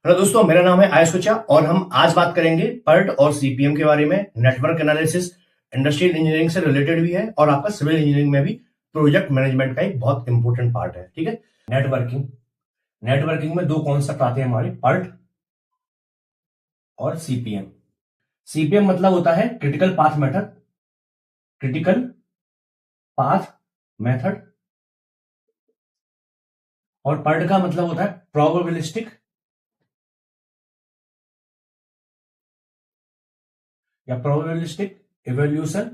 Hello दोस्तों, मेरा नाम है आयुष कुचा और हम आज बात करेंगे पर्ट और सीपीएम के बारे में। नेटवर्क एनालिसिस इंडस्ट्रियल इंजीनियरिंग से रिलेटेड भी है और आपका सिविल इंजीनियरिंग में भी प्रोजेक्ट मैनेजमेंट का एक बहुत इंपॉर्टेंट पार्ट है। ठीक है, नेटवर्किंग नेटवर्किंग में दो कॉन्सेप्ट आते हैं हमारे, पर्ट और सीपीएम। सीपीएम मतलब होता है critical path method, critical path method, और पर्ट का मतलब होता है प्रोबेबिलिस्टिक या प्रोबेबिलिस्टिक इवैल्यूएशन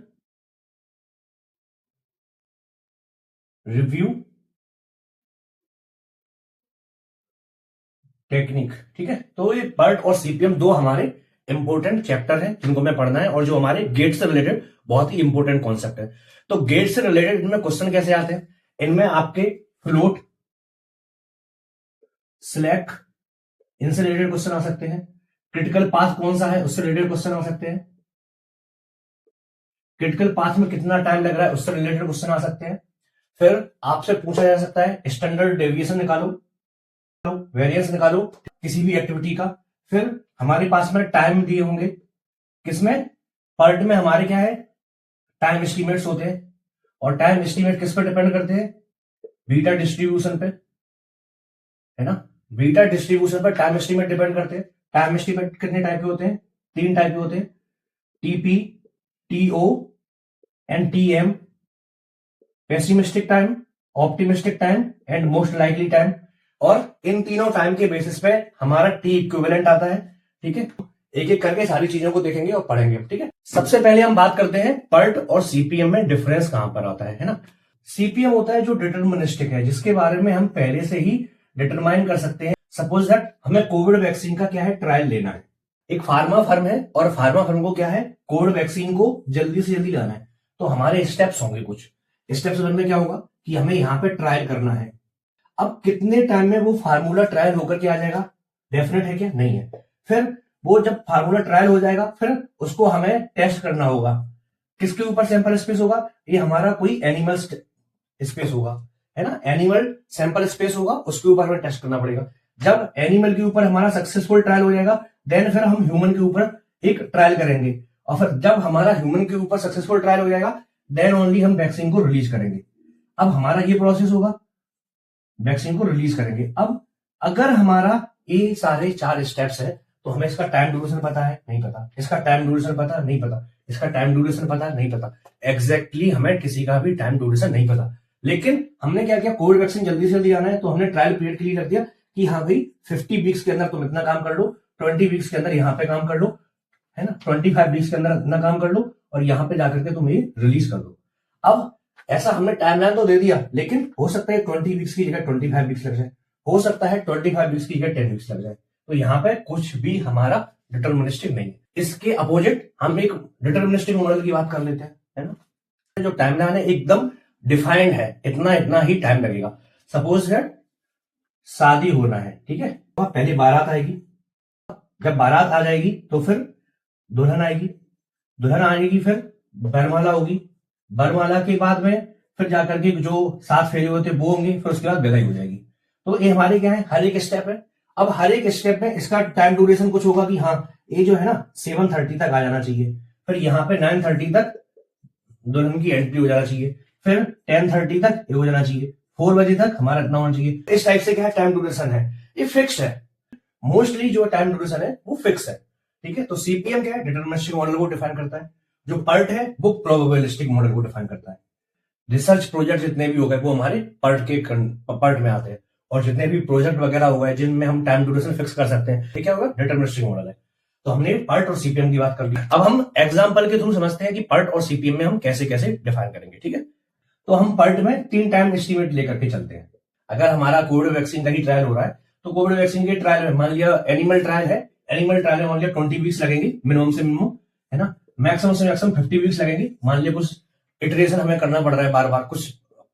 रिव्यू टेक्निक। ठीक है, तो ये पर्ट और सीपीएम दो हमारे इंपॉर्टेंट चैप्टर हैं जिनको हमें पढ़ना है और जो हमारे गेट से रिलेटेड बहुत ही इंपॉर्टेंट कॉन्सेप्ट है। तो गेट से रिलेटेड इनमें क्वेश्चन कैसे आते हैं? इनमें आपके फ्लोट, स्लैक, इनसे रिलेटेड क्वेश्चन आ सकते हैं। क्रिटिकल पाथ कौन सा है उससे रिलेटेड क्वेश्चन आ सकते हैं। क्रिटिकल पाथ में कितना टाइम लग रहा है उससे रिलेटेड क्वेश्चन आ सकते हैं। फिर आपसे पूछा जा सकता है स्टैंडर्ड डेविएशन निकालो, वेरिएंस निकालो किसी भी एक्टिविटी का। फिर हमारे पास में टाइम दिए होंगे, किसमें? पर्ट में हमारे क्या है, टाइम एस्टिमेट्स होते हैं। और टाइम एस्टिमेट किस पर डिपेंड करते हैं? बीटा डिस्ट्रीब्यूशन पे, है ना। बीटा डिस्ट्रीब्यूशन पर टाइम एस्टिमेट डिपेंड करते हैं। टाइम एस्टिमेट कितने टाइप के होते हैं? 3 टाइप के होते हैं, T P, T O and T M. Pessimistic time, optimistic time and most likely time. और इन तीनों टाइम के बेसिस पे हमारा टी इक्विवेलेंट आता है। ठीक है, एक एक करके सारी चीजों को देखेंगे और पढ़ेंगे। ठीक है, सबसे पहले हम बात करते हैं पर्ट और सीपीएम में डिफरेंस कहां पर आता है ना। सीपीएम होता है जो डिटर्मिनिस्टिक है, जिसके बारे में हम पहले से ही डिटरमाइन कर सकते हैं। सपोज दैट हमें कोविड वैक्सीन का क्या है, ट्रायल लेना है। एक फार्मा फर्म है और फार्मा फर्म को क्या है, कोविड वैक्सीन को जल्दी से जल्दी लाना है। तो हमारे स्टेप्स होंगे, कुछ स्टेप्स में क्या होगा कि हमें यहां पे ट्रायल करना है। अब कितने टाइम में वो फार्मूला ट्रायल होकर के आ जाएगा? डेफिनेट है क्या? नहीं है। फिर वो जब फार्मूला ट्रायल हो जाएगा फिर उसको हमें टेस्ट करना होगा। किसके ऊपर सैंपल स्पेस होगा? ये हमारा कोई एनिमल स्पेस होगा, है ना। एनिमल सैंपल स्पेस होगा, उसके ऊपर हमें टेस्ट करना पड़ेगा। जब एनिमल के ऊपर हमारा सक्सेसफुल ट्रायल हो जाएगा देन फिर हम ह्यूमन के ऊपर एक ट्रायल करेंगे। और फिर जब हमारा ह्यूमन के ऊपर सक्सेसफुल ट्रायल हो जाएगा देन ओनली हम वैक्सीन को रिलीज करेंगे। अब हमारा ये प्रोसेस होगा, वैक्सीन को रिलीज करेंगे। अब अगर हमारा ये सारे 4 स्टेप्स है तो हमें इसका टाइम ड्यूरेशन पता है? नहीं पता। इसका टाइम ड्यूरेशन पता? नहीं पता। इसका टाइम ड्यूरेशन पता? नहीं पता। एग्जैक्टली हमें किसी का भी टाइम ड्यूरेशन नहीं पता। लेकिन हमने क्या किया, कोविड वैक्सीन जल्दी से जल्दी आना है तो हमने ट्रायल पीरियड क्लियर कर दिया कि हाँ भाई 50 वीक्स के अंदर तुम इतना काम कर लो, 20 वीक्स के अंदर यहाँ पे काम कर लो, है ना, 25 वीक्स के अंदर इतना काम कर लो और यहाँ पे जाकर के तुम ये रिलीज कर दो। अब ऐसा हमने टाइमलाइन तो दे दिया, लेकिन हो सकता है 20 वीक्स की जगह 25 वीक्स लग जाए, हो सकता है 25 वीक्स की जगह 10 वीक्स लग जाए। तो यहाँ पे कुछ भी हमारा डिटर्मिनिस्टिक नहीं है। इसके अपोजिट हम एक डिटर्मिनिस्टिक मॉडल की बात कर लेते हैं, है ना। जो टाइमलाइन है एकदम डिफाइंड है, इतना इतना ही टाइम लगेगा। सपोज है शादी होना है, ठीक है, तो पहले बारात आएगी। जब बारात आ जाएगी तो फिर दुल्हन आएगी, दुल्हन आएगी, फिर बरमाला होगी, बरमाला के बाद में फिर जाकर के जो 7 फेरे होते वो होंगे, फिर उसके बाद विदाई हो जाएगी। तो ये हमारे क्या है, हर एक स्टेप है। अब हर एक स्टेप में इसका टाइम ड्यूरेशन कुछ होगा कि हाँ ये जो है ना 7:30 तक आ जाना चाहिए, फिर यहाँ पे 9:30 तक दुल्हन की एंट्री हो जाना चाहिए, फिर 10:30 तक ये हो जाना चाहिए, 4 बजे तक हमारा इतना होना चाहिए। इस टाइप से क्या है, टाइम ड्यूरेशन है, ये फिक्स्ड है। मोस्टली जो टाइम ड्यूरेशन है वो फिक्स है। ठीक है, तो सीपीएम क्या है, डिटर्मिनिस्टिक मॉडल को डिफाइन करता है। जो पर्ट है वो प्रोबेबिलिस्टिक मॉडल को डिफाइन करता है। रिसर्च प्रोजेक्ट जितने भी हो गए वो हमारे पर्ट में आते हैं। और जितने भी प्रोजेक्ट वगैरह हो गए जिनमें हम टाइम ड्यूरेशन फिक्स कर सकते हैं, ये क्या होगा, डिटर्मिनिस्टिक मॉडल है। तो हमने पर्ट और सीपीएम की बात कर ली। अब हम एग्जांपल के थ्रू समझते हैं कि पर्ट और सीपीएम में हम कैसे कैसे डिफाइन करेंगे। ठीक है, तो हम पर्ट में 3 टाइम एस्टिमेट लेकर के चलते हैं। अगर हमारा कोविड वैक्सीन का ही ट्रायल हो रहा है तो कोविड वैक्सीन के ट्रायल में मान लिया एनिमल ट्रायल है, एनिमल ट्रायल में मान लिया 20 वीक्स लगेंगे मिनिमम से मिनिमम, है ना। मैक्सिमम से मैक्सिमम 50 वीक्स लगेंगे। मान लिया कुछ इटरेशन हमें करना पड़ रहा है, बार बार कुछ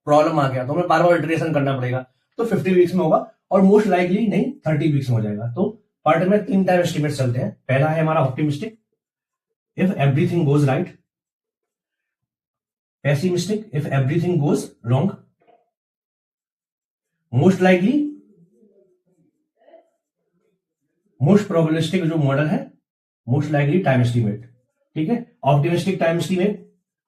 प्रॉब्लम आ गया तो हमें बार बार इटरेशन करना पड़ेगा, तो 50 वीक्स में होगा। और मोस्ट लाइकली नहीं 30 वीक्स में हो जाएगा। तो पार्ट में 3 टाइम एस्टिमेट चलते हैं। पहला है हमारा optimistic, if everything goes right, pessimistic, if everything goes wrong, most likely most probabilistic जो मॉडल है, मोस्ट लाइकली टाइम एस्टीमेट, ठीक है, ऑप्टिमिस्टिक टाइम एस्टीमेट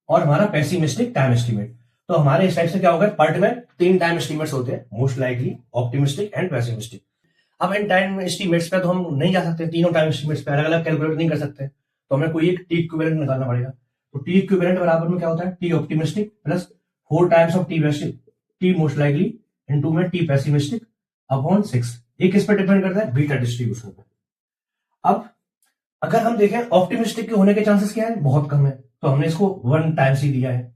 और हमारा पेसिमिस्टिक टाइम एस्टीमेट। तो हमारे इस टाइप से क्या होगा, पार्ट में 3 टाइम एस्टीमेट्स होते हैं, most likely, optimistic and pessimistic. अब इन टाइम एस्टीमेट्स पे तो हम नहीं जा सकते, तीनों टाइम एस्टीमेट्स पे अलग अलग कैलकुलेट नहीं कर सकते, तो हमें कोई एक टी इक्विवेलेंट निकालना पड़ेगा। तो टी इक्विवेलेंट बराबर में क्या होता है, T optimistic plus 4 times of T most likely into में टी पेसिमिस्टिक अपॉन 6। ये किस पर डिपेंड करता है, बीटा डिस्ट्रीब्यूशन पे। अब अगर हम देखें ऑप्टिमिस्टिक के होने के चांसेस क्या है, बहुत कम है, तो हमने इसको 1 टाइम्स ही दिया है।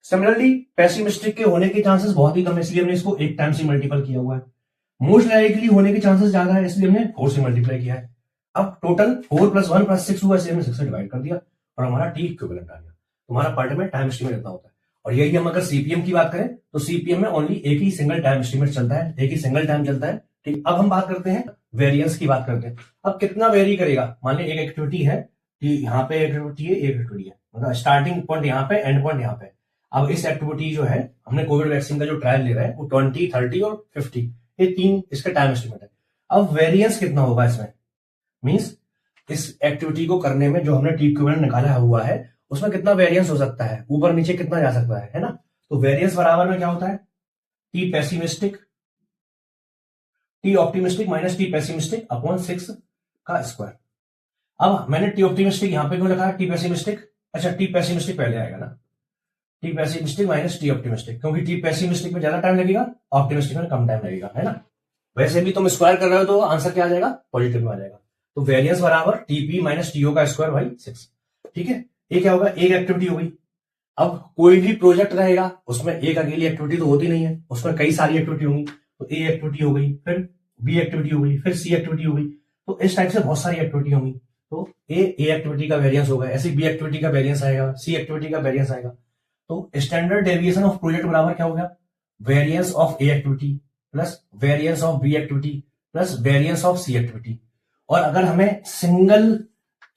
सिमिलरली पेसिमिस्टिक के होने के चांसेस बहुत ही कम है, इसलिए हमने इसको 1 टाइम से मल्टीपल किया हुआ है। मोस्ट लाइकली होने के चांसेस ज्यादा है, इसलिए हमने 4 से मल्टीप्लाई किया है। अब टोटल 4 + 1 + 6 हुआ, इसलिए हमने 6 से डिवाइड कर दिया और हमारा टी इक्विवेलेंट आ गया। तुम्हारा पार्ट में टाइम एस्टीमेट इतना होता है। और यही हम अगर सीपीएम की बात करें तो सीपीएम में ओनली एक ही सिंगल टाइम एस्टीमेट चलता है, एक ही सिंगल टाइम चलता है, ठीक। अब हम बात करते हैं वेरिएंस की बात करते हैं। अब कितना वेरी करेगा, मान लीजिए एक एक्टिविटी है, यहाँ पे एक्टिविटी है, एक एक्टिविटी है, मतलब स्टार्टिंग पॉइंट यहाँ पे, एंड पॉइंट यहाँ पे। अब इस एक्टिविटी जो है, हमने कोविड वैक्सीन का जो ट्रायल ले रहा है वो 20, 30 और 50, ये 3 इसका टाइम एस्टीमेट है। अब वेरिएंस कितना होगा इसमें, मींस इस एक्टिविटी को करने में जो हमने टी इक्विवेलेंट निकाला हुआ है उसमें कितना वेरिएंस हो सकता है, ऊपर नीचे कितना जा सकता है ना। तो वेरिएंस बराबर में क्या होता है, T pessimistic, T optimistic minus T pessimistic upon 6 का स्क्वायर। अब मैंने टी ऑप्टिमिस्टिक यहां पे क्यों लिखा है, टी पेसिमिस्टिक, अच्छा टी पेसिमिस्टिक पहले आएगा ना, T pessimistic minus T optimistic, क्योंकि टी पेसिमिस्टिक में ज्यादा टाइम लगेगा, ऑप्टिमिस्टिक में कम टाइम लगेगा, है ना। वैसे भी तुम स्क्वायर कर रहे हो तो आंसर क्या आ जाएगा, पॉजिटिव में आ जाएगा। तो वेरिएंस बराबर टीपी माइनस टीओ का स्क्वायर बाई 6, ठीक है। ये क्या होगा, एक एक्टिविटी हो गई। अब कोई भी प्रोजेक्ट रहेगा उसमें एक अकेली एक्टिविटी तो होती नहीं है, उसमें कई सारी एक्टिविटी होंगी। तो ए एक्टिविटी हो गई, फिर बी एक्टिविटी हो गई, फिर सी एक्टिविटी हो गई, तो इस टाइप से बहुत सारी एक्टिविटी होंगी। तो ए एक्टिविटी का वेरिएंस होगा, ऐसे बी एक्टिविटी का वेरिएंस आएगा, सी एक्टिविटी का वेरिएंस आएगा। तो स्टैंडर्ड डेविएशन ऑफ प्रोजेक्ट बराबर क्या हो गया, variance of A activity plus variance of B activity plus variance of C activity. और अगर हमें सिंगल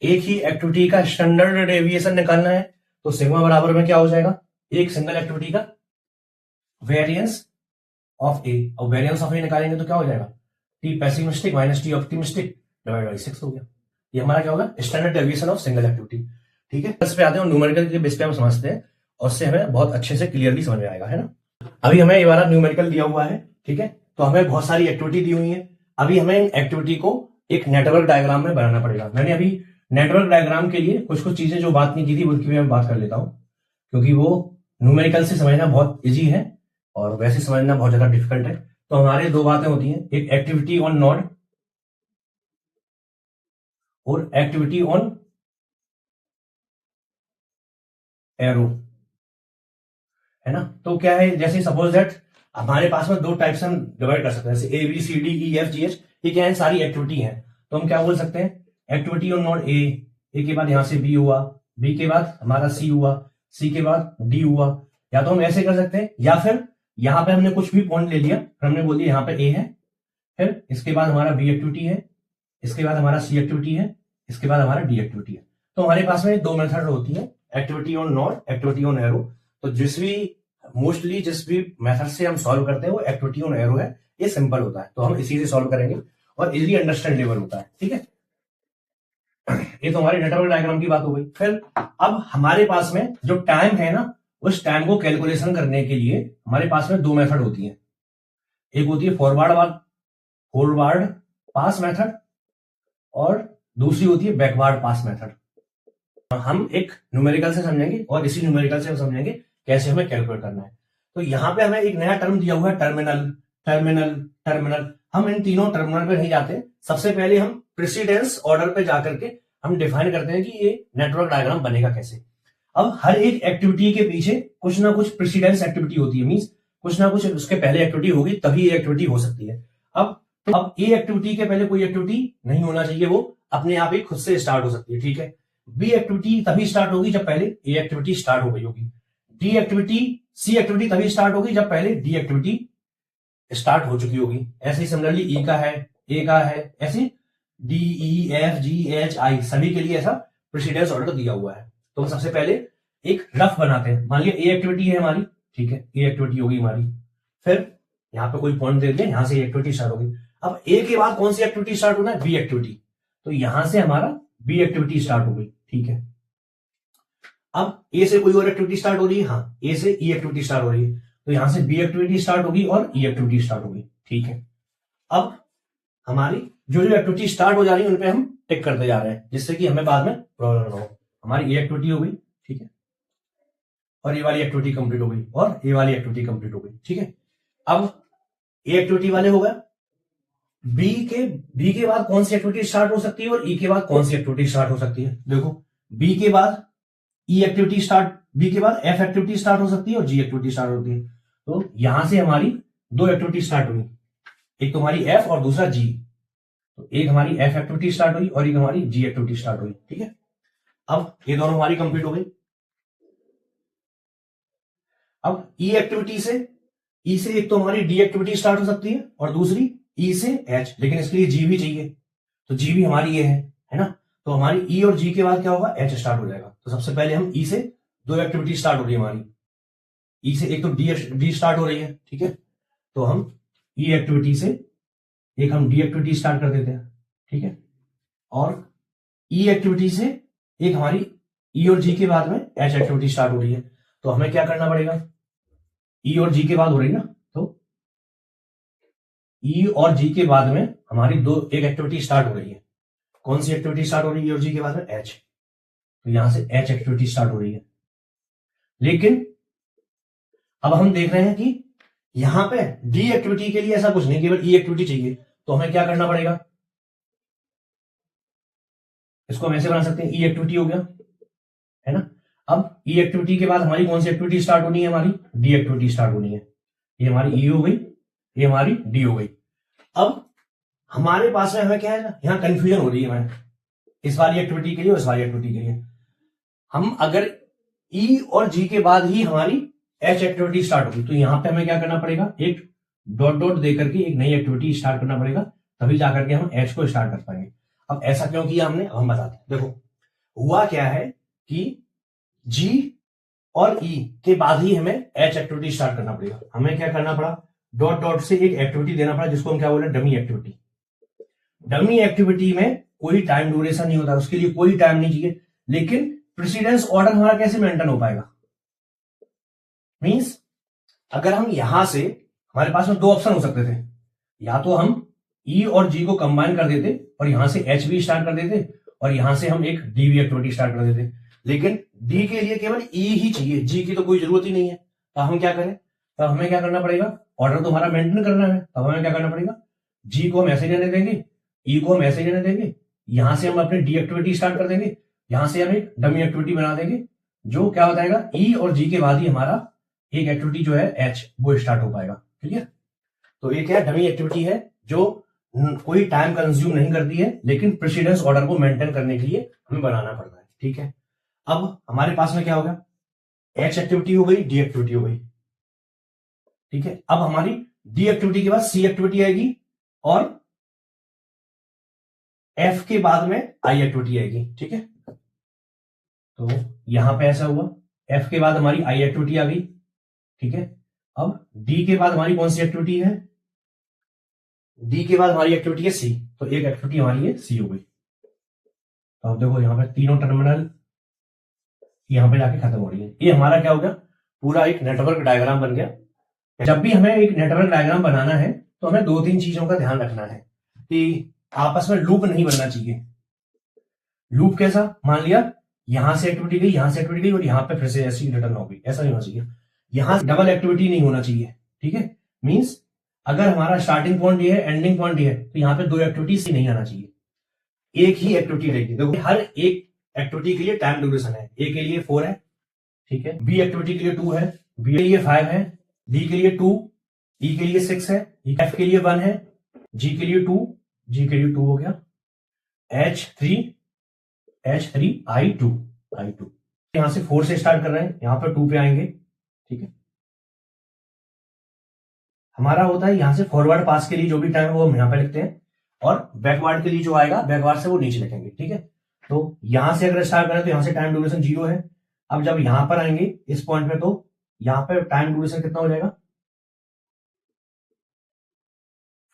एक ही एक्टिविटी का स्टैंडर्ड डेविएशन निकालना है तो सिग्मा बराबर में क्या हो जाएगा, एक सिंगल एक्टिविटी का वेरिएंस ऑफ ए, और वेरिएंस ऑफ ए निकालेंगे तो क्या हो जाएगा, T pessimistic minus T optimistic divide by 6 हो गया। ये हमारा क्या होगा, standard deviation of single activity, ठीक है। इस पे आते हैं, न्यूमेरिकल के बेस पे हम समझते हैं और उससे हमें बहुत अच्छे से क्लियरली समझ में आएगा, है ना। अभी हमें ये वाला न्यूमेरिकल दिया हुआ है, ठीक है, तो हमें बहुत सारी एक्टिविटी दी हुई है। अभी हमें एक्टिविटी को एक नेटवर्क डायग्राम में बनाना पड़ेगा। मैंने अभी नेटवर्क डायग्राम के लिए कुछ कुछ चीजें जो बात नहीं की थी उनकी मैं बात कर लेता हूं, क्योंकि वो न्यूमेरिकल से समझना बहुत इजी है और वैसे समझना बहुत ज्यादा डिफिकल्ट है। तो हमारे 2 बातें होती हैं, एक एक्टिविटी ऑन नोड और एक्टिविटी ऑन एरो, है ना। तो क्या है, जैसे सपोज दैट हमारे पास में 2 टाइप्स हम डिवाइड कर सकते हैं, जैसे A B C D E F G H, ये क्या है, सारी एक्टिविटी है। तो हम क्या बोल सकते हैं, एक्टिविटी ऑन नोड ए के बाद यहां से बी हुआ, बी के बाद हमारा सी हुआ, सी के बाद डी हुआ। या तो हम ऐसे कर सकते हैं, या फिर यहां पे हमने कुछ भी पॉइंट ले लिया, फिर हमने बोल दिया यहाँ पे ए है, फिर इसके बाद हमारा बी एक्टिविटी है, इसके बाद हमारा सी एक्टिविटी है, इसके बाद हमारा डी एक्टिविटी है। तो हमारे पास में 2 मेथड होती है, activity on node, activity on arrow. तो जिस भी मेथड से हम सॉल्व करते हैं वो एक्टिविटी ऑन एरो है, ये सिंपल होता है, तो हम इसी से सॉल्व करेंगे और इजीली अंडरस्टैंडेबल होता है, ठीक है। ये तो हमारी नेटवर्क डायग्राम की बात हो गई। फिर अब हमारे पास में जो टाइम है ना, उस टाइम को कैलकुलेशन करने के लिए हमारे पास में 2 मेथड होती है। एक होती है फॉरवर्ड पास मेथड और दूसरी होती है बैकवर्ड पास मेथड। हम एक न्यूमेरिकल से समझेंगे और इसी न्यूमेरिकल से हम समझेंगे कैसे हमें कैलकुलेट करना है। तो यहां पे हमें एक नया टर्म दिया हुआ है, टर्मिनल। हम इन तीनों टर्मिनल पे नहीं जाते, सबसे पहले हम प्रेसिडेंस ऑर्डर पे जाकर के हम डिफाइन करते हैं कि ये नेटवर्क डायग्राम बनेगा कैसे। अब हर एक एक्टिविटी के पीछे कुछ ना कुछ प्रेसिडेंस एक्टिविटी होती है, मींस कुछ ना कुछ उसके पहले एक्टिविटी होगी तभी ये एक्टिविटी हो सकती है। अब ए एक्टिविटी के पहले कोई एक्टिविटी नहीं होना चाहिए, वो अपने आप ही खुद से स्टार्ट हो सकती है, ठीक है। बी एक्टिविटी तभी स्टार्ट होगी जब पहले ए एक्टिविटी स्टार्ट हो गई होगी। सी एक्टिविटी तभी स्टार्ट होगी जब पहले डी एक्टिविटी स्टार्ट हो चुकी होगी। ऐसे ही सिमिलरली ई का है, ए का है, ऐसे D E F G H I सभी के लिए ऐसा प्रेसिडेंस ऑर्डर दिया हुआ है। तो हम सबसे पहले एक रफ बनाते हैं। मान लिया ए एक्टिविटी है हमारी, ठीक है, ए एक्टिविटी होगी हमारी, फिर यहाँ पे कोई पॉइंट दे दिया, यहां से एक्टिविटी स्टार्ट होगी। अब ए के बाद कौन सी एक्टिविटी स्टार्ट होना है? B activity. तो यहां से हमारा बी एक्टिविटी स्टार्ट हो गई, ठीक है। अब ए से कोई और एक्टिविटी स्टार्ट हो रही है, हाँ, ए से ई एक्टिविटी स्टार्ट हो रही है, तो यहां से बी एक्टिविटी स्टार्ट होगी और ई एक्टिविटी स्टार्ट होगी, ठीक है। अब हमारी जो जो एक्टिविटी स्टार्ट हो जा रही है उन पे हम टिक करते जा रहे हैं, जिससे कि हमें बाद में प्रॉब्लम ना हो। हमारी ए एक्टिविटी हो गई, ठीक है, और ये वाली एक्टिविटी कंप्लीट हो गई, और ये वाली एक्टिविटी कंप्लीट हो गई, ठीक है। अब ए एक्टिविटी वाले हो गया, बी के बाद कौन सी एक्टिविटी स्टार्ट हो सकती है और ई के बाद कौन सी एक्टिविटी स्टार्ट हो सकती है? देखो, बी के बाद ई एक्टिविटी स्टार्ट, बी के बाद एफ एक्टिविटी स्टार्ट हो सकती है और जी एक्टिविटी स्टार्ट होती है। तो यहां से हमारी दो एक्टिविटी स्टार्ट हुई, एक तो हमारी एफ और दूसरा जी। तो एक हमारी एफ एक्टिविटी स्टार्ट हुई और एक हमारी जी एक्टिविटी स्टार्ट हुई, ठीक है। अब ये दोनों हमारी कंप्लीट हो गई। अब ई एक्टिविटी से, ई से एक तो हमारी डी एक्टिविटी स्टार्ट हो सकती है और दूसरी ई से एच, लेकिन इसके लिए जी भी चाहिए, तो जी भी हमारी ये है ना। तो हमारी ई और जी के बाद क्या होगा? एच स्टार्ट हो जाएगा। तो सबसे पहले हम ई से दो एक्टिविटी स्टार्ट हो रही है हमारी, ई से एक तो डी स्टार्ट हो रही है, ठीक है। तो हम ई एक्टिविटी से एक हम डी एक्टिविटी स्टार्ट कर देते हैं, ठीक है। और ई एक्टिविटी से एक हमारी ई और जी के बाद में एच एक्टिविटी स्टार्ट हो रही है। तो हमें क्या करना पड़ेगा? ई और जी के बाद हो रही है ना, तो ई और जी के बाद में हमारी एक एक्टिविटी स्टार्ट हो रही है। कौन सी एक्टिविटी स्टार्ट हो रही है ई और जी के बाद में? एच। तो यहां से एच एक्टिविटी स्टार्ट हो रही है। लेकिन अब हम देख रहे हैं कि यहां पे डी एक्टिविटी के लिए ऐसा कुछ नहीं, केवल ई एक्टिविटी चाहिए। तो हमें क्या करना पड़ेगा? इसको हम ऐसे बना सकते हैं, ई एक्टिविटी हो गया, है ना। अब ई एक्टिविटी के बाद हमारी कौन सी एक्टिविटी स्टार्ट होनी है? हमारी डी एक्टिविटी स्टार्ट होनी है। ये हमारी ई हो गई, ये हमारी डी हो गई। अब हमारे पास में हमें क्या है ना, यहां कंफ्यूजन हो रही है हमें इस वाली एक्टिविटी के लिए और इस वाली एक्टिविटी के लिए। हम अगर ई और जी के बाद ही हमारी एच एक्टिविटी स्टार्ट होगी, तो यहां पे हमें क्या करना पड़ेगा? एक डॉट डॉट दे करके एक नई एक्टिविटी स्टार्ट करना पड़ेगा, तभी जाकर के हम एच को स्टार्ट कर पाएंगे। अब ऐसा क्यों किया हमने, हम बताते हैं। देखो, हुआ क्या है कि जी और ई के बाद ही हमें एच एक्टिविटी स्टार्ट करना पड़ेगा। हमें क्या करना पड़ा? डॉट डॉट से एक एक्टिविटी देना पड़ा, जिसको हम क्या बोले? Dummy activity. डमी एक्टिविटी में कोई टाइम ड्यूरेशन नहीं होता, उसके लिए कोई टाइम नहीं चाहिए, लेकिन प्रेसिडेंस ऑर्डर हमारा कैसे मेंटेन हो पाएगा? मींस अगर हम यहां से, हमारे पास में दो ऑप्शन हो सकते थे, या तो हम ई और जी को कंबाइन कर देते और यहां से एच भी स्टार्ट कर देते और यहां से हम एक डी भी एक्टिविटी स्टार्ट कर देते, लेकिन डी के लिए केवल ई ही चाहिए, जी की तो कोई जरूरत ही नहीं है। तो हम क्या करें? तब हमें क्या करना पड़ेगा? ऑर्डर तो हमारा मेंटेन करना है, तब हमें क्या करना पड़ेगा? जी को हम ऐसे रहने देंगे, ई को हम ऐसे रहने देंगे, यहां से हम अपनी डी एक्टिविटी स्टार्ट कर देंगे, यहां से हम एक डमी एक्टिविटी बना देंगे, जो क्या बताएगा? ई और जी के बाद ही हमारा एक एक्टिविटी जो है एच, वो स्टार्ट हो पाएगा, ठीक है। तो ये क्या डमी एक्टिविटी है जो कोई टाइम कंज्यूम नहीं करती है, लेकिन प्रेसिडेंस ऑर्डर को मेंटेन करने के लिए हमें बनाना पड़ता है, ठीक है। अब हमारे पास में क्या होगा? एच एक्टिविटी हो गई, डी एक्टिविटी हो गई, ठीक है। अब हमारी डी एक्टिविटी के बाद सी एक्टिविटी आएगी और एफ के बाद में आई एक्टिविटी आएगी, ठीक है। तो यहां पे ऐसा हुआ, एफ के बाद हमारी आई एक्टिविटी आ गई, ठीक है। अब डी के बाद हमारी कौन सी एक्टिविटी है? डी के बाद हमारी एक्टिविटी है सी, तो एक एक्टिविटी हमारी है सी हो गई। तो अब देखो यहां पे तीनों टर्मिनल यहां पे जाके खत्म हो रही है। ये हमारा क्या हो गया? पूरा एक नेटवर्क डायग्राम बन गया। जब भी हमें एक नेटवर्क डायग्राम बनाना है तो हमें दो तीन चीजों का ध्यान रखना है कि आपस में लूप नहीं बनना चाहिए। लूप कैसा? मान लिया यहां से एक्टिविटी गई, यहां से एक्टिविटी गई और यहां पे फिर से ऐसी रिटर्न हो गई, ऐसा नहीं होना चाहिए। यहां डबल एक्टिविटी नहीं होना चाहिए, ठीक है। मींस अगर हमारा स्टार्टिंग पॉइंट ये है, एंडिंग पॉइंट ये है, तो यहाँ पे दो एक्टिविटीज नहीं आना चाहिए, एक ही एक्टिविटी रहेगी। देखो हर एक एक्टिविटी के लिए टाइम ड्यूरेशन है। ए के लिए 4 है, ठीक है। बी एक्टिविटी के लिए 2 है, बी के लिए 5 है, डी के लिए 2, ई के लिए 6 है, एफ के लिए 1 है, जी के लिए 2, जी के लिए 2 हो गया, H3 I2 यहां से 4 से स्टार्ट कर रहे हैं, यहां पर 2 पे आएंगे, ठीक है। हमारा होता है यहां से फॉरवर्ड पास के लिए जो भी टाइम वो हम यहां पे लिखते हैं, और बैकवर्ड के लिए जो आएगा बैकवर्ड से वो नीचे लिखेंगे, ठीक है। तो यहां से अगर स्टार्ट करें तो यहां से टाइम ड्यूरेशन 0 है। अब जब यहां पर आएंगे इस पॉइंट पे, तो यहां पे टाइम ड्यूरेशन कितना हो जाएगा?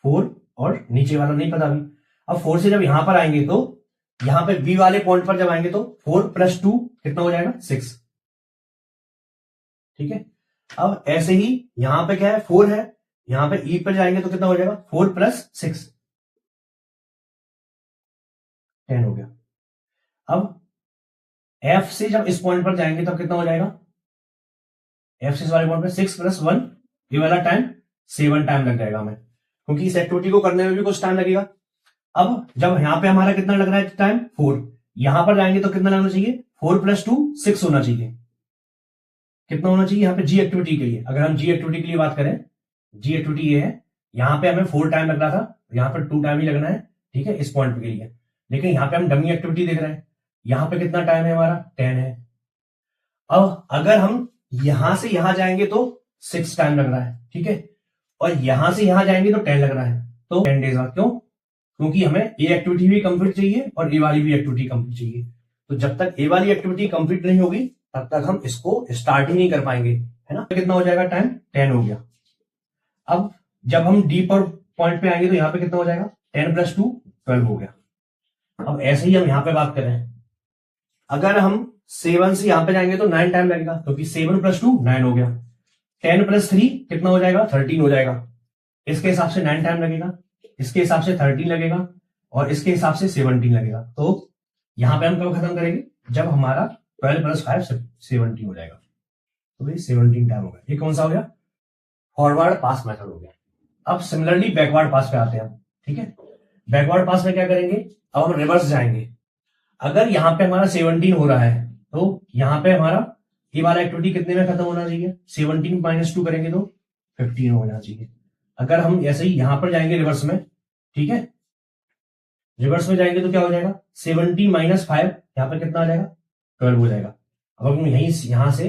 4 और नीचे वाला नहीं पता अभी। अब 4 से जब यहां पर आएंगे तो यहां पे बी वाले पॉइंट पर जब आएंगे तो 4 + 2 कितना हो जाएगा 6। ठीक है, अब ऐसे ही यहां पे क्या है 4 है, यहां पे ई पर जाएंगे तो कितना हो जाएगा 4 + 6 10 हो गया। अब एफ से जब इस पॉइंट पर जाएंगे तब कितना हो जाएगा, एफ से इस वाले पॉइंट पर 6 + 1 ये वाला टाइम 7 टाइम लग जाएगा हमें, क्योंकि इस एक्टिविटी को करने में भी कुछ टाइम लगेगा। अब जब यहां पे हमारा कितना लग रहा है टाइम 4, यहां पर जाएंगे तो कितना लगना चाहिए 4 + 2 6 होना चाहिए। कितना होना चाहिए यहाँ पे जी एक्टिविटी के लिए, अगर हम जी एक्टिविटी के लिए बात करें, जी एक्टिविटी ये है, यहां पे हमें 4 टाइम लग रहा था, यहां पर 2 टाइम ही लगना है। ठीक है, इस पॉइंट के लिए, लेकिन यहां पे हम डमी एक्टिविटी देख रहे हैं, यहां पे कितना टाइम है हमारा 10 है। अब अगर हम यहां से यहां जाएंगे तो 6 टाइम लग रहा है। ठीक है, और यहां से यहां जाएंगे तो 10 लग रहा है, तो 10 डेज। क्यों, क्योंकि हमें ए एक्टिविटी भी कंप्लीट चाहिए और ए वाली भी एक्टिविटी कंप्लीट चाहिए। तो जब तक ए वाली एक्टिविटी कंप्लीट नहीं होगी तब तक हम इसको स्टार्ट ही नहीं कर पाएंगे, है ना। कितना हो जाएगा टाइम 10 हो गया। अब जब हम डी पर पॉइंट पे आएंगे तो यहां पे कितना हो जाएगा 10 + 2 12 हो गया। अब ऐसे ही हम यहां पे बात करें, अगर हम 7 से यहां पे जाएंगे तो 9 टाइम लगेगा, क्योंकि 7 + 2 9 हो गया। 10 + 3 कितना हो जाएगा 13 हो जाएगा। इसके हिसाब से 9 टाइम लगेगा, इसके हिसाब से 13 लगेगा और इसके हिसाब से 17 लगेगा। तो यहां पे हम कब खत्म करेंगे, जब हमारा 12 + 5 17 हो जाएगा। तो भाई 17 टाइम हो गया। ये कौन सा हो गया, फॉरवर्ड पास मेथड हो गया। अब सिमिलरली बैकवर्ड पास पे आते हैं हम। ठीक है, बैकवर्ड पास में क्या करेंगे, अब हम रिवर्स जाएंगे। अगर यहां पे हमारा 17 हो रहा है तो यहां पे हमारा ये वाला एक्टिविटी कितने में खत्म होना चाहिए, 17 - 2 करेंगे तो 15 हो जाना चाहिए। अगर हम ऐसे ही यहां पर जाएंगे रिवर्स में, ठीक है, रिवर्स में जाएंगे तो क्या हो जाएगा 17 - 5 यहां पर कितना आ जाएगा 12 हो जाएगा। अब हम यहां से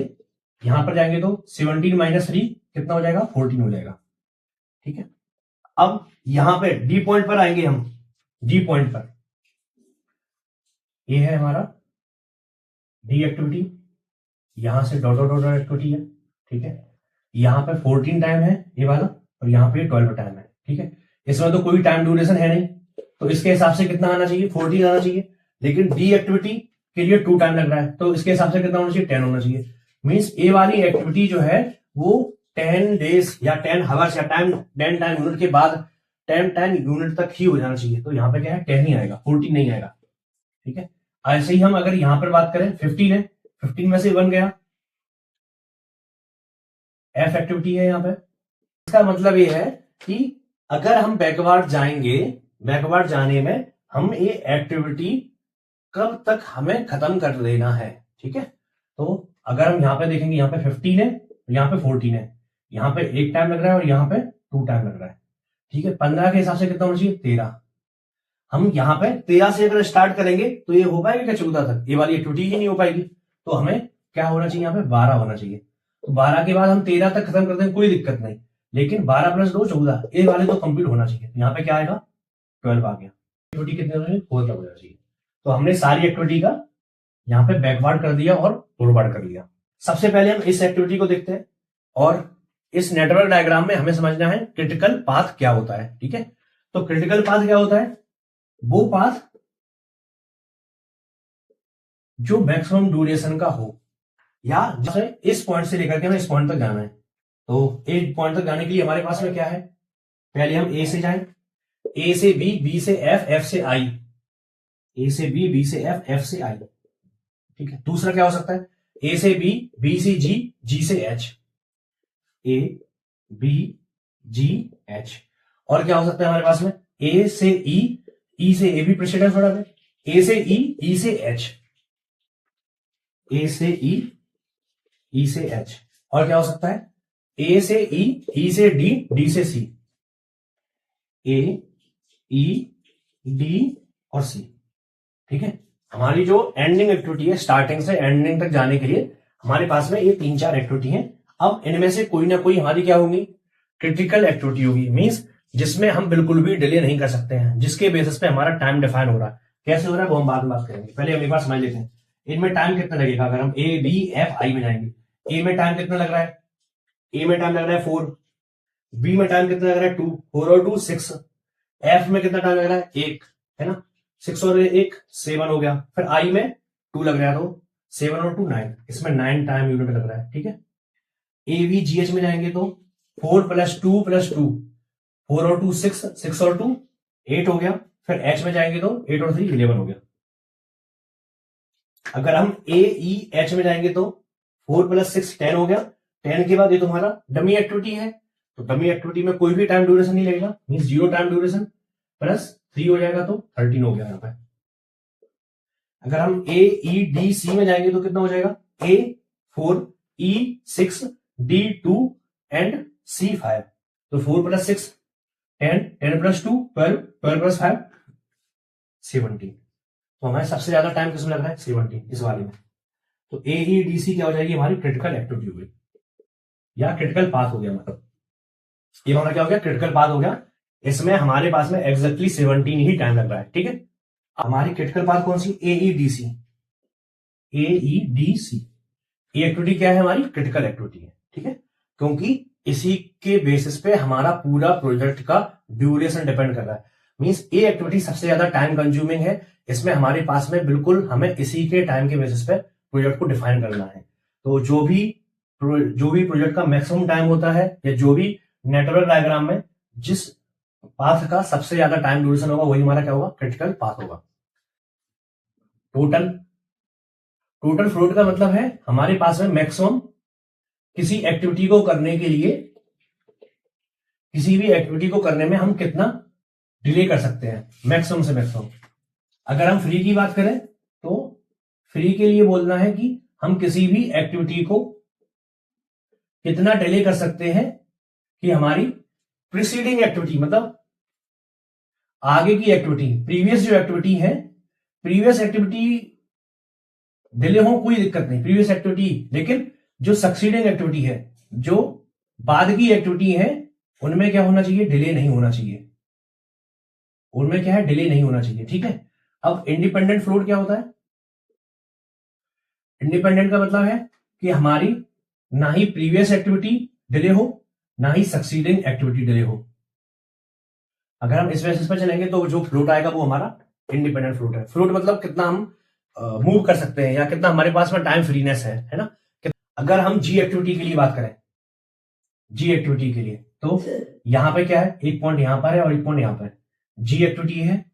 यहां पर जाएंगे तो 17 - 3 कितना हो जाएगा 14 हो जाएगा। ठीक है, अब यहां पे डी पॉइंट पर आएंगे हम, डी पॉइंट पर ये है हमारा डी एक्टिविटी, यहां से डॉट डॉट डॉट एक्टिविटी है। ठीक है, यहां पे 14 टाइम है ये वाला और यहां पे 12 टाइम है। ठीक है, इसमें तो कोई टाइम ड्यूरेशन है नहीं, तो इसके हिसाब से कितना आना चाहिए 14 आना चाहिए। लेकिन डी एक्टिविटी के लिए 2 टाइम लग रहा है, तो इसके हिसाब से कितना होना चाहिए 10 होना चाहिए। मीन्स ए वाली एक्टिविटी जो है वो 10 डेज या 10 हावर्स या 10 टाइम यूनिट के बाद 10 यूनिट तक ही हो जाना चाहिए। तो यहाँ पे क्या है 10 ही आएगा, 14 नहीं आएगा। ठीक है, ऐसे ही हम अगर यहां पर बात करें 15 है, 15 में से 1 गया, एफ एक्टिविटी है यहाँ पे। इसका मतलब ये है कि अगर हम बैकवर्ड जाएंगे, बैकवर्ड जाने में हम ये एक्टिविटी कब तक हमें खत्म कर लेना है। ठीक है, तो अगर हम यहां पे देखेंगे, यहाँ पे 15 है, यहाँ पे 14 है, यहाँ पे 1 टाइम लग रहा है और यहाँ पे 2 टाइम लग रहा है। ठीक है, 15 के हिसाब से कितना होना चाहिए 13। हम यहाँ पे 13 से अगर स्टार्ट करेंगे तो ये हो पाएगा क्या 14 तक, ये वाली एक्टिविटी ही नहीं हो पाएगी। तो हमें क्या होना चाहिए यहाँ पे 12 होना चाहिए। तो 12 के बाद हम 13 तक खत्म करते हैं, कोई दिक्कत नहीं, लेकिन 12 + 2 14 ये वाले तो कंप्लीट होना चाहिए। यहाँ पे क्या आएगा 12 आ गया। एक्टिविटी कितने होना चाहिए 4 तक होना चाहिए। तो हमने सारी एक्टिविटी का यहाँ पे बैकवर्ड कर दिया और फॉरवर्ड कर लिया। सबसे पहले हम इस एक्टिविटी को देखते हैं और इस नेटवर्क डायग्राम में हमें समझना है क्रिटिकल पाथ क्या होता है। ठीक है, तो क्रिटिकल पाथ क्या होता है, वो पाथ जो मैक्सिमम ड्यूरेशन का हो, या जैसे इस पॉइंट से लेकर के हमें इस पॉइंट तक जाना है। तो एक पॉइंट तक जाने के लिए हमारे पास में क्या है, पहले हम ए से जाएं, ए से बी, बी से एफ, एफ से आई, ए से बी, बी से एफ, एफ से आई। ठीक है, दूसरा क्या हो सकता है ए से बी, बी से जी, जी से H, A B G H. और क्या हो सकता है हमारे पास में ए से ई, ई से ए भी प्रेसिडेंस थोड़ा है, ए से ई से एच, ए से ई से एच। और क्या हो सकता है ए से ई से डी, डी से सी, ए ई डी और सी। ठीक है, हमारी जो एंडिंग एक्टिविटी है, स्टार्टिंग से एंडिंग तक जाने के लिए हमारे पास में ये 3-4 एक्टिविटी है। अब इनमें से कोई ना कोई हमारी क्या होगी क्रिटिकल एक्टिविटी होगी, मींस जिसमें हम बिल्कुल भी डिले नहीं कर सकते हैं, जिसके बेसिस पे हमारा टाइम डिफाइन हो रहा है। कैसे हो रहा है वो हम बाद में बात करेंगे, पहले हम एक बार समझ लेते हैं इनमें टाइम कितना लगेगा। अगर हम ए बी एफ आई में जाएंगे, ए में टाइम कितना लग रहा है, ए में टाइम लग रहा है 4, बी में टाइम कितना लग रहा है 2, 4 और 2 6, एफ में कितना टाइम लग रहा है, 1, है ना, 6 और 1 7 हो गया। फिर आई में 2 लग रहा है, तो 7 और 2 9, इसमें 9 टाइम यूनिट लग रहा है, ठीक है। एवीजीएच में जाएंगे तो 4 + 2 + 2, 4 और 2 6, 6 और 2 8 हो गया। फिर एच में जाएंगे तो 8 और 3 11 हो गया। अगर हम ए ई एच में जाएंगे तो 4 + 6 10 हो गया। 10 के बाद ये तुम्हारा डमी एक्टिविटी है, तो डमी एक्टिविटी में कोई भी टाइम ड्यूरेशन नहीं लगेगा, मीन 0 टाइम ड्यूरेशन, +3 हो जाएगा तो 13 हो गया यहाँ पे। अगर हम ए ई डी सी में जाएंगे तो कितना हो जाएगा, ए 4 ई 6 डी 2 एंड सी 5, तो 4 + 6 10, 10 + 2 12, 12 + 5 17। तो हमारे सबसे ज्यादा टाइम किसमें लग रहा है, 17 इस वाले में। तो ए ई डी सी क्या हो जाएगी, हमारी क्रिटिकल एक्टिविटी हो गई या क्रिटिकल पाथ हो गया, मतलब ये हमारा क्या हो गया, क्रिटिकल पाथ हो गया। इसमें हमारे पास में एग्जैक्टली 17 ही टाइम लग रहा है, ठीक है। हमारी क्रिटिकल पाथ कौन सी, ए ई डी सी, ए ई डी सी। ये एक्टिविटी क्या है, हमारी क्रिटिकल एक्टिविटी है, ठीक है, क्योंकि इसी के बेसिस पे हमारा पूरा प्रोजेक्ट का ड्यूरेशन डिपेंड कर रहा है। मींस ये एक्टिविटी सबसे ज्यादा टाइम कंज्यूमिंग है, इसमें हमारे पास में बिल्कुल हमें इसी के टाइम के बेसिस पे प्रोजेक्ट को डिफाइन करना है। तो जो भी प्रोजेक्ट का मैक्सिमम टाइम होता है, या जो भी नेटवर्क डायग्राम में जिस पाथ का सबसे ज्यादा टाइम ड्यूरेशन होगा, वही हमारा क्या होगा, क्रिटिकल पाथ होगा। टोटल फ्लोट का मतलब है हमारे पास में मैक्सिमम किसी एक्टिविटी को करने के लिए, किसी भी एक्टिविटी को करने में हम कितना डिले कर सकते हैं, मैक्सिमम से मैक्सिमम। अगर हम फ्री की बात करें तो फ्री के लिए बोलना है कि हम किसी भी एक्टिविटी को कितना डिले कर सकते हैं कि हमारी प्रीसीडिंग एक्टिविटी, मतलब आगे की एक्टिविटी, प्रीवियस जो एक्टिविटी है, प्रीवियस एक्टिविटी डिले हो कोई दिक्कत नहीं, प्रीवियस एक्टिविटी, लेकिन जो सक्सीडिंग एक्टिविटी है, जो बाद की एक्टिविटी है, उनमें क्या होना चाहिए, डिले नहीं होना चाहिए, उनमें क्या है, डिले नहीं होना चाहिए, ठीक है। अब इंडिपेंडेंट फ्लोट क्या होता है, इंडिपेंडेंट का मतलब है कि हमारी ना ही प्रीवियस एक्टिविटी डिले हो, ना ही सक्सीडिंग एक्टिविटी डिले हो। अगर हम इस बेसिस पर चलेंगे तो जो फ्लोट आएगा वो हमारा इंडिपेंडेंट फ्लोट है। फ्लोट मतलब कितना हम मूव कर सकते हैं, या कितना हमारे पास में टाइम फ्रीनेस है ना। अगर हम जी एक्टिविटी के लिए बात करें, जी एक्टिविटी के लिए, तो यहां पे क्या है, एक पॉइंट यहां पर है और एक पॉइंट यहां पर है। जी एक्टिविटी है,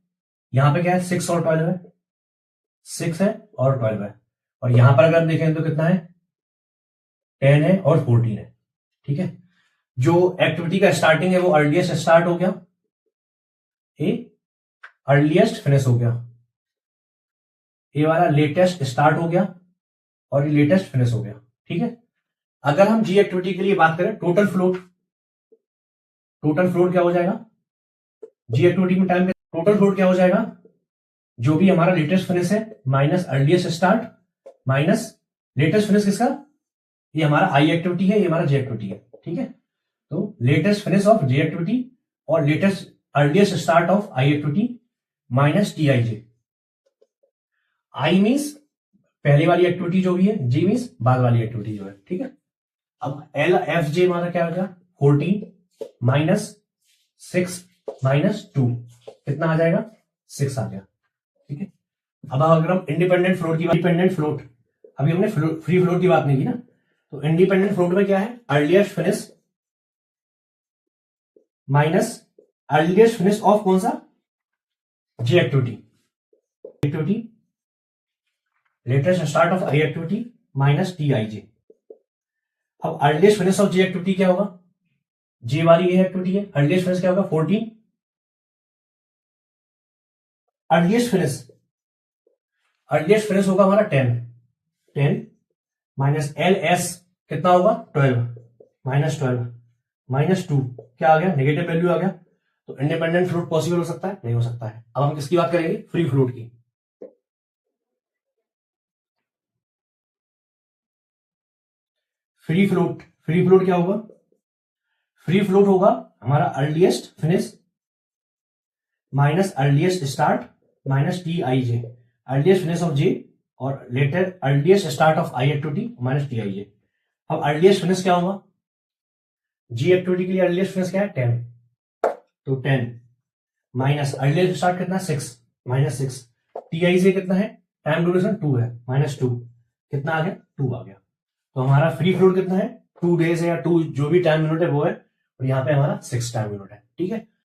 यहां पे क्या है, 6 और 12 है, 6 है और 12 है। और यहां पर अगर हम देखें तो कितना है, 10 है और 14 है, ठीक है। जो एक्टिविटी का स्टार्टिंग है वो अर्लीस्ट स्टार्ट हो गया, ए अर्लीस्ट फिनिश हो गया, ये वाला लेटेस्ट स्टार्ट हो गया और ये लेटेस्ट फिनिश हो गया, ठीक है। अगर हम जी एक्टिविटी के लिए बात करें, टोटल फ्लोट, टोटल फ्लोट क्या हो जाएगा, जी एक्टिविटी में टाइम, टोटल फ्लोट क्या हो जाएगा, जो भी हमारा लेटेस्ट फिनिश है minus earliest start minus latest finish किसका, ये हमारा आई एक्टिविटी है, ये हमारा जे एक्टिविटी है, ठीक है। तो latest finish of J activity और latest earliest start of I activity minus T I J. I means पहले वाली एक्टिविटी जो भी है, जी मीन्स बाद वाली एक्टिविटी जो है, ठीक है। अब एल एफ जे हमारा क्या हो गया, 14 माइनस 6 माइनस 2, कितना आ जाएगा, 6 आ गया, ठीक है। अब अगर हम इंडिपेंडेंट फ्लोट की, इंडिपेंडेंट फ्लोट, अभी हमने फ्री फ्लोट की बात नहीं की ना, तो इंडिपेंडेंट फ्लोट में क्या है, earliest finish minus earliest finish of कौन सा, G activity, activity latest start of I activity minus T I J. अब earliest finish of G activity क्या होगा, जे वाली ये एक्टिविटी है, अर्लीस्ट फिनिश क्या होगा, 14, अर्लीस्ट फिनिश होगा हमारा 10 माइनस एल एस कितना होगा, 12 माइनस 2 क्या आ गया, नेगेटिव वैल्यू आ गया। तो इंडिपेंडेंट फ्लोट पॉसिबल हो सकता है, नहीं हो सकता है। अब हम किसकी बात करेंगे, फ्री फ्लोट की। फ्री फ्लोट क्या होगा, फ्री फ्लोट होगा हमारा earliest finish minus earliest start minus T I J, earliest finish of J और later earliest start of I activity minus T I J. अब अर्लीस्ट फिनिश क्या होगा, जी activity के लिए अर्लीस्ट फिनिश क्या है, 10, तो 10 माइनस अर्लियर स्टार्ट कितना है 6 -6 टी से कितना है टाइम ड्यूरेशन 2 है -2 कितना आ गया 2 आ गया। तो हमारा फ्री फ्लोट कितना है 2 डेज है या 2 जो भी टाइम यूनिट है वो है और यहाँ पे हमारा 6 टाइम यूनिट है। ठीक है,